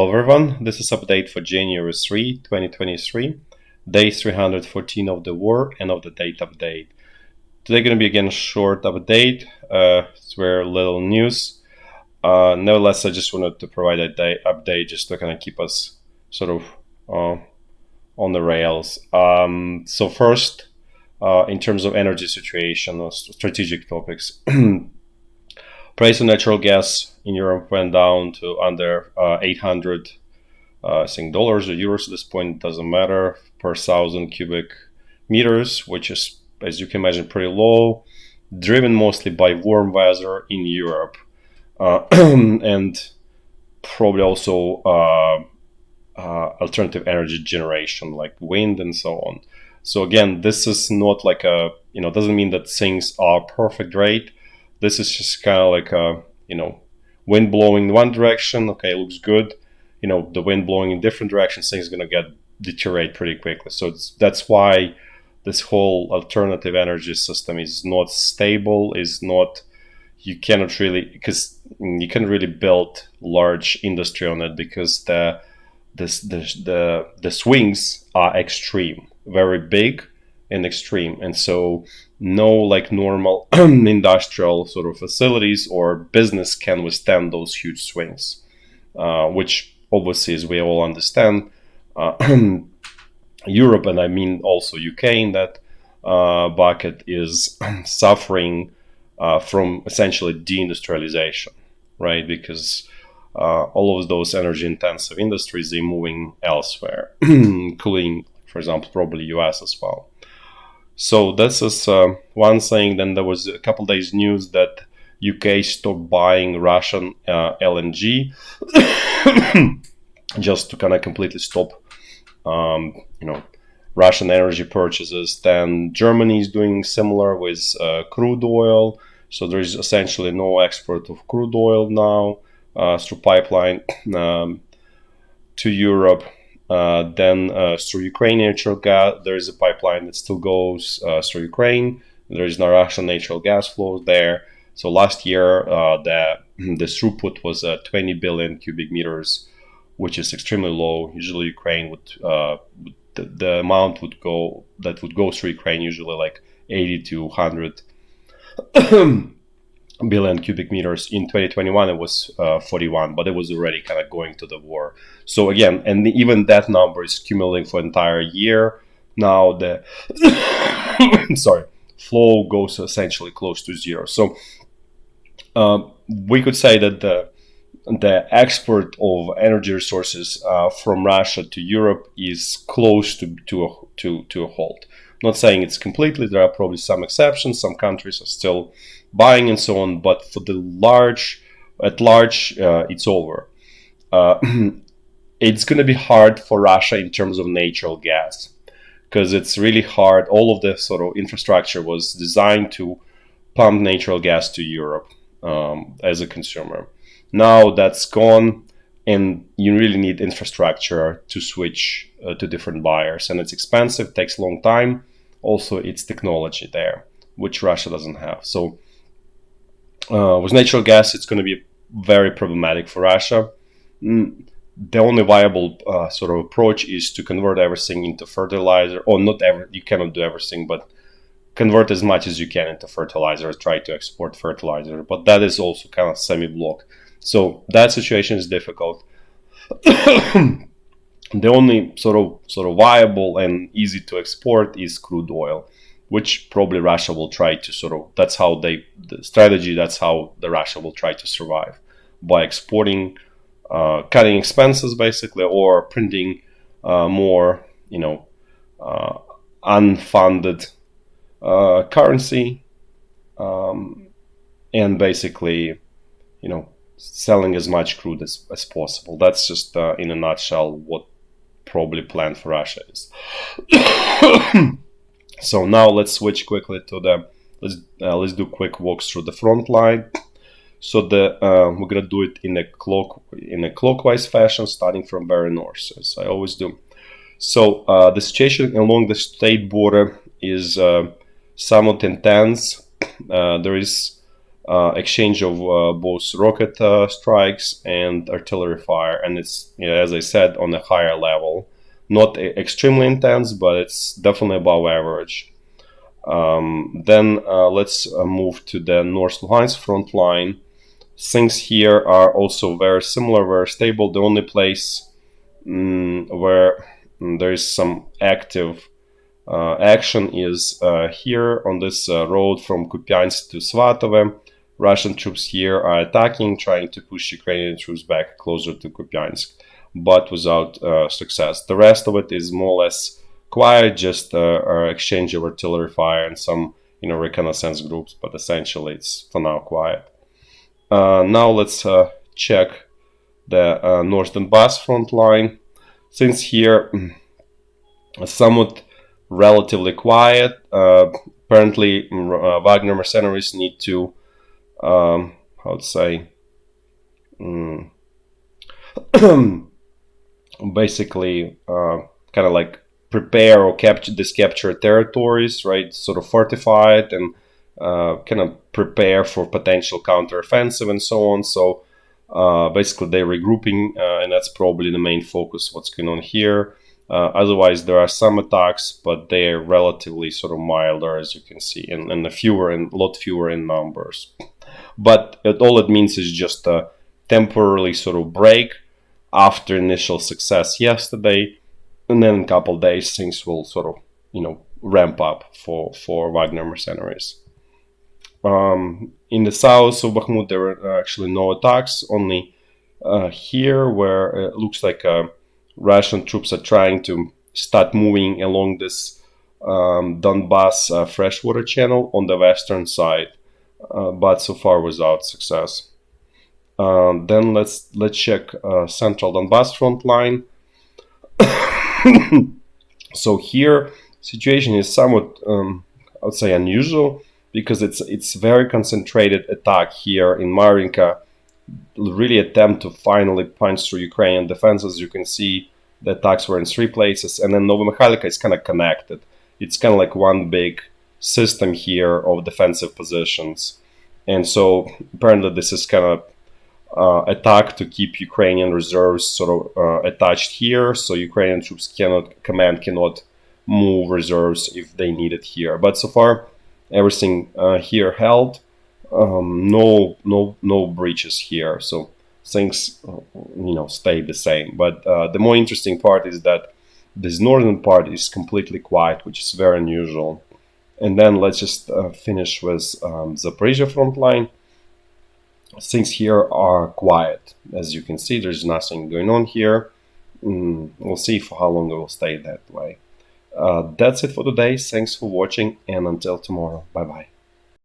Hello everyone, this is update for January 3, 2023, day 314 of the war and of the date update. Today going to be again a short update, it's very little news. Nevertheless, I just wanted to provide a update just to kind of keep us sort of on the rails. So first, in terms of energy situation or strategic topics, price of natural gas in Europe went down to under 800 I think dollars or euros at this point, doesn't matter, per 1,000 cubic meters, which is, as you can imagine, pretty low, driven mostly by warm weather in Europe, and probably also alternative energy generation like wind and so on. So again, this is not like a, doesn't mean that things are perfect, right? This is just kind of like a, wind blowing in one direction, okay, looks good. The wind blowing in different directions, things are going to deteriorate pretty quickly. So that's why this whole alternative energy system is not stable, you can't really build large industry on it, because the swings are extreme, very big and extreme. And so no like normal industrial sort of facilities or business can withstand those huge swings, which obviously, as we all understand, Europe, and I mean also UK in that bucket, is suffering from essentially deindustrialization, right? Because all of those energy intensive industries are moving elsewhere, including, for example, probably US as well. So this is one thing. Then there was a couple days news that UK stopped buying Russian LNG, just to kind of completely stop, Russian energy purchases. Then Germany is doing similar with crude oil. So there is essentially no export of crude oil now through pipeline to Europe. Then through Ukraine natural gas, there is a pipeline that still goes through Ukraine. There is no Russian natural gas flows there. So last year, the throughput was 20 billion cubic meters, which is extremely low. Usually Ukraine would, the amount that would go through Ukraine, usually like 80 to 100 billion cubic meters. In 2021, it was 41, but it was already kind of going to the war. So again, and even that number is cumulating for entire year. Now the flow goes essentially close to zero. So we could say that the export of energy resources from Russia to Europe is close to a halt. Not saying it's completely. There are probably some exceptions. Some countries are still buying and so on. But for the at large, it's over. It's going to be hard for Russia in terms of natural gas, because it's really hard. All of the sort of infrastructure was designed to pump natural gas to Europe as a consumer. Now that's gone, and you really need infrastructure to switch to different buyers, and it's expensive, takes a long time. Also, it's technology there, which Russia doesn't have. So with natural gas, it's going to be very problematic for Russia. The only viable sort of approach is to convert everything into fertilizer, or you cannot do everything, but convert as much as you can into fertilizer, try to export fertilizer, but that is also kind of semi-block. So that situation is difficult. The only sort of viable and easy to export is crude oil, which probably Russia will try to that's how the Russia will try to survive, by exporting, cutting expenses basically, or printing more, unfunded currency, and basically, selling as much crude as possible. That's just in a nutshell what probably plan for Russia is. So now let's switch quickly to let's do a quick walk through the front line. So we're gonna do it in a clockwise fashion, starting from very north, as I always do. So the situation along the state border is somewhat intense. There is exchange of both rocket strikes and artillery fire, and it's, as I said, on a higher level, not extremely intense, but it's definitely above average. Then let's move to the North Lugansk front line. Things here are also very similar, very stable. The only place where there is some active action is here on this road from Kupiansk to Svatove. Russian troops here are attacking, trying to push Ukrainian troops back closer to Kupiansk, but without success. The rest of it is more or less quiet, just exchange of artillery fire and some, reconnaissance groups, but essentially it's for now quiet. Now let's check the North Donbass front line. Since here somewhat relatively quiet, apparently Wagner mercenaries need to, how to say, basically kind of like prepare or capture territories, right? Sort of fortify it and kind of prepare for potential counteroffensive and so on. So basically they're regrouping, and that's probably the main focus what's going on here. Otherwise there are some attacks, but they're relatively sort of milder, as you can see, and a lot fewer in numbers. But all it means is just a temporarily sort of break after initial success yesterday, and then in a couple of days things will sort of ramp up for Wagner mercenaries. In the south of Bakhmut there were actually no attacks, only here where it looks like Russian troops are trying to start moving along this Donbass freshwater channel on the western side, but so far without success. Then let's check central Donbass front line. So here situation is somewhat I would say unusual, because it's very concentrated attack here in Marinka, really attempt to finally punch through Ukrainian defenses. You can see the attacks were in 3 places, and then Novomikhailivka is kind of connected. It's kind of like one big system here of defensive positions, and so apparently this is kind of attack to keep Ukrainian reserves sort of attached here, so Ukrainian troops cannot move reserves if they need it here. But so far everything here held. No breaches here, so things stay the same. But the more interesting part is that this northern part is completely quiet, which is very unusual. And then let's just finish with Zaporizhya front line. Things here are quiet, as you can see. There's nothing going on here. We'll see for how long it will stay that way. That's it for today. Thanks for watching, and until tomorrow, bye bye.